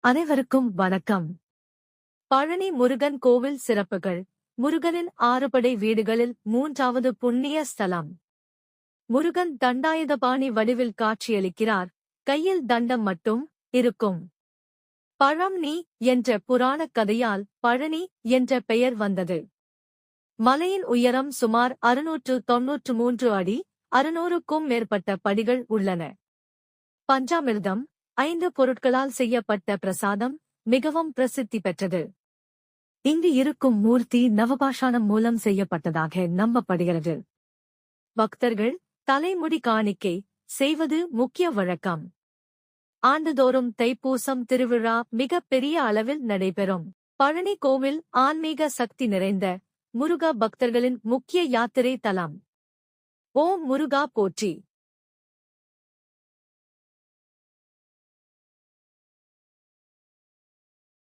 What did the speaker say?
அனைவருக்கும் வணக்கம். பழனி முருகன் கோவில் சிறப்புகள். முருகனின் 6 படை வீடுகளில் 3வது புண்ணிய ஸ்தலம். முருகன் தண்டாயுதபாணி வடிவில் காட்சியளிக்கிறார். கையில் தண்டம் மட்டும் இருக்கும். பழம்னி என்ற புராணக் கதையால் பழனி என்ற பெயர் வந்தது. மலையின் உயரம் சுமார் 693 அடி, 600க்கும் மேற்பட்ட படிகள் உள்ளன. பஞ்சாமிர்தம், 5 பொருட்களால் செய்யப்பட்ட பிரசாதம் மிகவும் பிரசித்தி பெற்றது. இங்கு இருக்கும் மூர்த்தி நவபாஷாணம் மூலம் செய்யப்பட்டதாக நம்பப்படுகிறது. பக்தர்கள் தலைமுடி காணிக்கை செய்வது முக்கிய வழக்கம். ஆண்டுதோறும் தைப்பூசம் திருவிழா மிக பெரிய அளவில் நடைபெறும். பழனி கோவில் ஆன்மீக சக்தி நிறைந்த முருக பக்தர்களின் முக்கிய யாத்திரை தலம். ஓம் முருகா போற்றி.